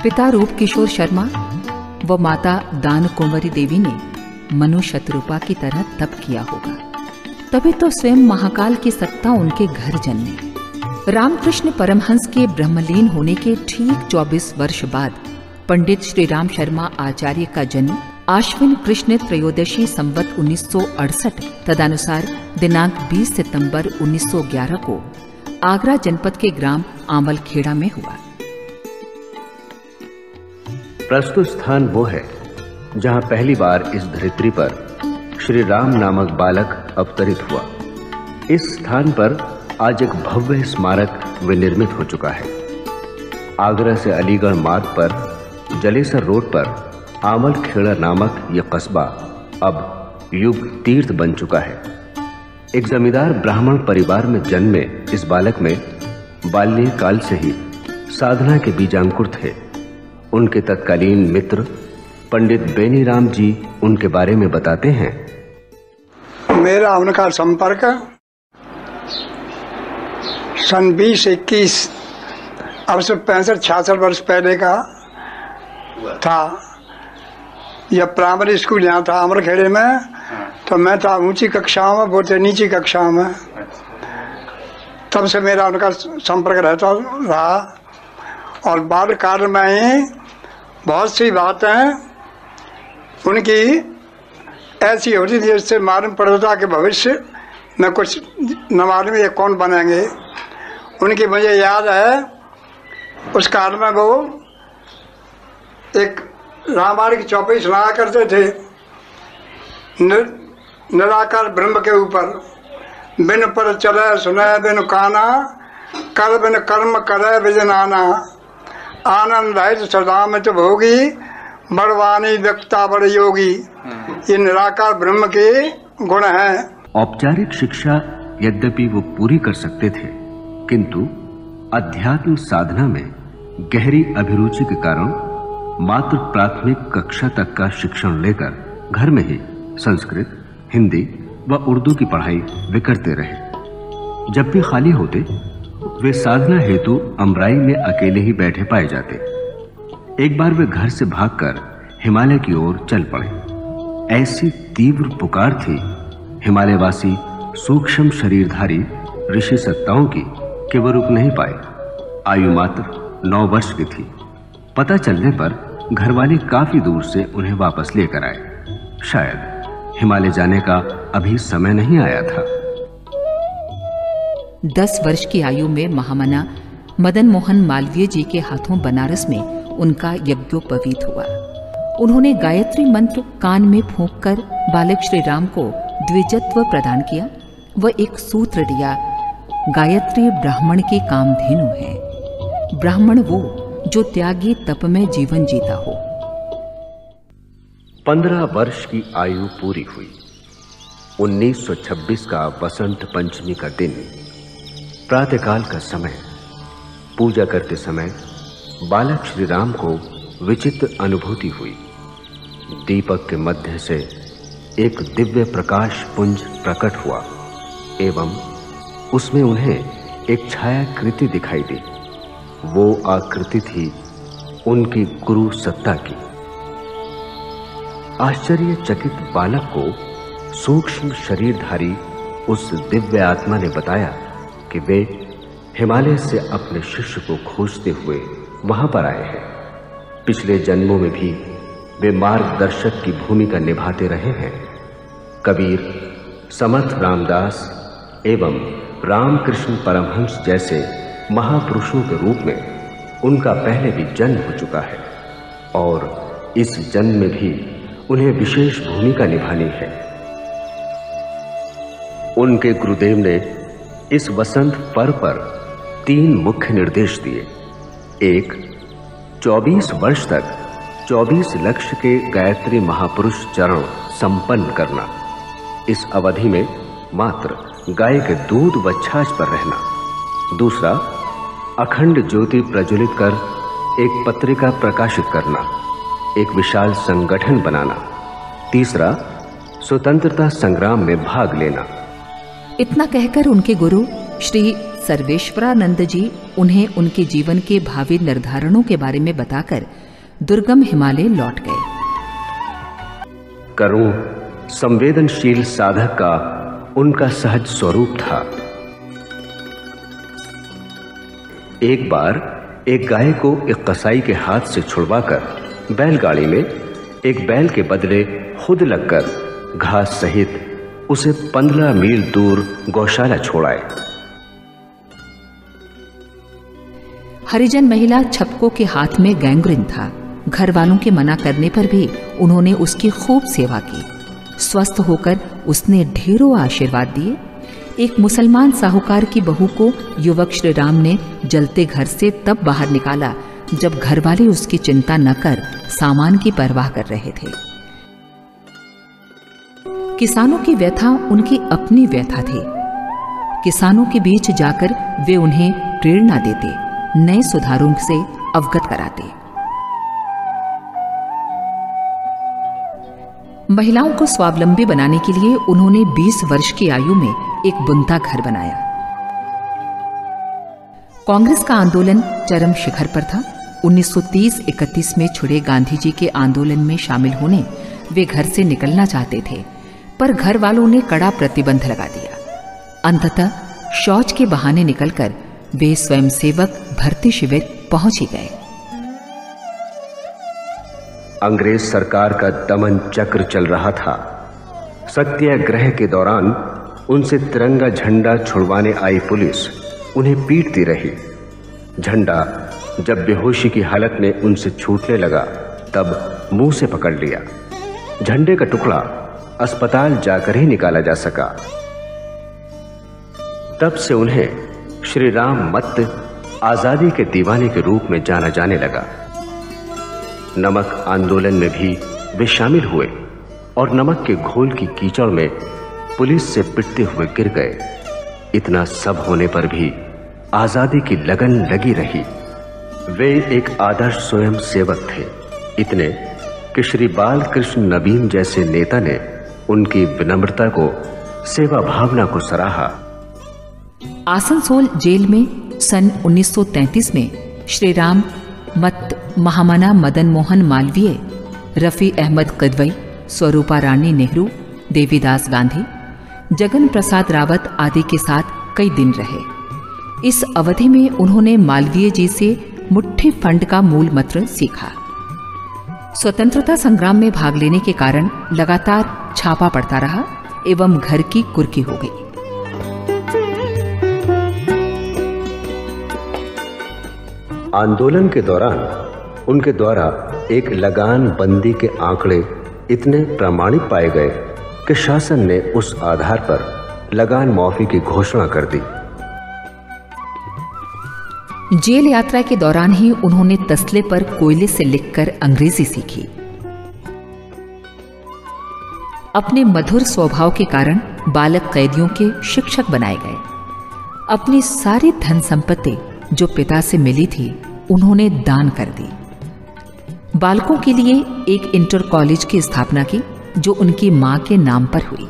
पिता रूप किशोर शर्मा व माता दान कुंवरी देवी ने मनु शतरूपा की तरह तप किया होगा, तभी तो स्वयं महाकाल की सत्ता उनके घर जन्मे। रामकृष्ण परमहंस के ब्रह्मलीन होने के ठीक 24 वर्ष बाद पंडित श्री राम शर्मा आचार्य का जन्म आश्विन कृष्ण त्रयोदशी संवत 1968 तदनुसार दिनांक 20 सितंबर 1911 को आगरा जनपद के ग्राम आमलखेड़ा में हुआ। प्रस्तुत स्थान वो है जहां पहली बार इस धरित्री पर श्री राम नामक बालक अवतरित हुआ। इस स्थान पर आज एक भव्य स्मारक विनिर्मित हो चुका है। आगरा से अलीगढ़ मार्ग पर जलेसर रोड पर आमलखेड़ा नामक यह कस्बा अब युग तीर्थ बन चुका है। एक जमींदार ब्राह्मण परिवार में जन्मे इस बालक में बाल्यकाल से ही साधना के बीजांकुर थे। उनके तत्कालीन मित्र पंडित बेनीराम जी उनके बारे में बताते हैं। मेरा उनका संपर्क सन 20-21 अब से 65-66 वर्ष पहले का था। यह प्राइमरी स्कूल यहाँ था आमलखेड़े में, तो मैं था ऊंची कक्षाओं में, वो थे नीची कक्षाओं में। तब से मेरा उनका संपर्क रहता रहा और बाल्यकाल में ही बहुत सी बातें उनकी ऐसी होती थी जिससे मालूम पड़ता था कि भविष्य में कुछ न मालूम ये कौन बनेंगे। उनकी मुझे याद है उस काल में वो एक रामायण की चौपाई सुनाया करते थे निराकार ब्रह्म के ऊपर। बिन पर चले सुने बिन काना, कर बिन कर्म करे बिजनाना, आनंद रहित सदा में तो भोगी, बड़वानी व्यक्ता बड़ योगी। ये निराकार ब्रह्म के गुण हैं। औपचारिक शिक्षा यद्यपि वो पूरी कर सकते थे, किंतु अध्यात्म साधना में गहरी अभिरुचि के कारण मात्र प्राथमिक कक्षा तक का शिक्षण लेकर घर में ही संस्कृत, हिंदी व उर्दू की पढ़ाई वे करते रहे। जब भी खाली होते वे साधना हेतु अमराई में अकेले ही बैठे पाए जाते। एक बार वे घर से भागकर हिमालय की ओर चल पड़े। ऐसी तीव्र पुकार थी हिमालयवासी सूक्ष्म शरीरधारी ऋषि सत्ताओं की कि वो रुक नहीं पाए। आयु मात्र 9 वर्ष की थी। पता चलने पर घरवाले काफी दूर से उन्हें वापस लेकर आए। शायद हिमालय जाने का अभी समय नहीं आया था। 10 वर्ष की आयु में महामना मदन मोहन मालवीय जी के हाथों बनारस में उनका यज्ञोपवीत हुआ। उन्होंने गायत्री मंत्र कान में फूंककर बालक श्री राम को द्विजत्व प्रदान किया व एक सूत्र दिया, गायत्री ब्राह्मण की कामधेनु है। ब्राह्मण वो जो त्यागी तप में जीवन जीता हो। 15 वर्ष की आयु पूरी हुई। 1926 का वसंत पंचमी का दिन, प्रातःकाल का समय। पूजा करते समय बालक श्री राम को विचित्र अनुभूति हुई। दीपक के मध्य से एक दिव्य प्रकाश पुंज प्रकट हुआ एवं उसमें उन्हें एक छायाकृति दिखाई दी। वो आकृति थी उनकी गुरु सत्ता की। आश्चर्यचकित बालक को सूक्ष्म शरीरधारी उस दिव्य आत्मा ने बताया कि वे हिमालय से अपने शिष्य को खोजते हुए वहां पर आए हैं। पिछले जन्मों में भी वे मार्गदर्शक की भूमिका निभाते रहे हैं। कबीर, समर्थ रामदास एवं रामकृष्ण परमहंस जैसे महापुरुषों के रूप में उनका पहले भी जन्म हो चुका है और इस जन्म में भी उन्हें विशेष भूमिका निभानी है। उनके गुरुदेव ने इस वसंत पर्व पर 3 मुख्य निर्देश दिए। एक, 24 वर्ष तक 24 लक्ष्य के गायत्री महापुरुष चरण संपन्न करना। इस अवधि में मात्र गाय के दूध व छाछ पर रहना। दूसरा, अखंड ज्योति प्रज्वलित कर एक पत्रिका प्रकाशित करना, एक विशाल संगठन बनाना। तीसरा, स्वतंत्रता संग्राम में भाग लेना। इतना कहकर उनके गुरु श्री सर्वेश्वरानंद जी उन्हें उनके जीवन के भावी निर्धारणों के बारे में बताकर दुर्गम हिमालय लौट गए। करुण संवेदनशील साधक का उनका सहज स्वरूप था। एक बार एक गाय को एक कसाई के हाथ से छुड़वाकर बैलगाड़ी में एक बैल के बदले खुद लगकर घास सहित उसे 15 मील दूर गौशाला छोड़ाए। हरिजन महिला छपको के हाथ में गैंग्रीन था। घर वालों के मना करने पर भी उन्होंने उसकी खूब सेवा की। स्वस्थ होकर उसने ढेरों आशीर्वाद दिए। एक मुसलमान साहूकार की बहू को युवक श्री राम ने जलते घर से तब बाहर निकाला जब घरवाले उसकी चिंता न कर सामान की परवाह कर रहे थे। किसानों की व्यथा उनकी अपनी व्यथा थी। किसानों के बीच जाकर वे उन्हें प्रेरणा देते, नए सुधारों से अवगत कराते। महिलाओं को स्वावलंबी बनाने के लिए उन्होंने 20 वर्ष की आयु में एक बुनता घर बनाया। कांग्रेस का आंदोलन चरम शिखर पर था। 1930-31 में छुड़े गांधी जी के आंदोलन में शामिल होने वे घर से निकलना चाहते थे, पर घर वालों ने कड़ा प्रतिबंध लगा दिया। अंततः शौच के बहाने निकलकर वे स्वयंसेवक भर्ती शिविर पहुंच ही गए। अंग्रेज सरकार का दमन चक्र चल रहा था। सत्याग्रह के दौरान उनसे तिरंगा झंडा छुड़वाने आई पुलिस उन्हें पीटती रही। झंडा जब बेहोशी की हालत में उनसे छूटने लगा तब मुंह से पकड़ लिया। झंडे का टुकड़ा अस्पताल जाकर ही निकाला जा सका। तब से उन्हें श्री राम मत्त आजादी के दीवाने के रूप में जाना जाने लगा। नमक आंदोलन में भी वे शामिल हुए और नमक के घोल की कीचड़ में पुलिस से पिटते हुए गिर गए। इतना सब होने पर भी आजादी की लगन लगी रही। वे एक आदर्श स्वयं सेवक थे, इतने कि श्री बालकृष्ण नवीन जैसे नेता ने उनकी विनम्रता को, सेवा भावना को सराहा। आसनसोल जेल में सन 1933 में श्री राम मत्त महामना मदन मोहन मालवीय, रफी अहमद किदवई, स्वरूपा रानी नेहरू, देवीदास गांधी, जगन प्रसाद रावत आदि के साथ कई दिन रहे। इस अवधि में उन्होंने मालवीय जी से मुट्ठी फंड का मूल मंत्र सीखा। स्वतंत्रता संग्राम में भाग लेने के कारण लगातार छापा पड़ता रहा एवं घर की कुर्की हो गई। आंदोलन के दौरान उनके द्वारा एक लगान बंदी के आंकड़े इतने प्रामाणिक पाए गए कि शासन ने उस आधार पर लगान माफी की घोषणा कर दी। जेल यात्रा के दौरान ही उन्होंने तसले पर कोयले से लिखकर अंग्रेजी सीखी। अपने मधुर स्वभाव के कारण बालक कैदियों के शिक्षक बनाए गए। अपनी सारी धन संपत्ति जो पिता से मिली थी उन्होंने दान कर दी। बालकों के लिए एक इंटर कॉलेज की स्थापना की जो उनकी मां के नाम पर हुई।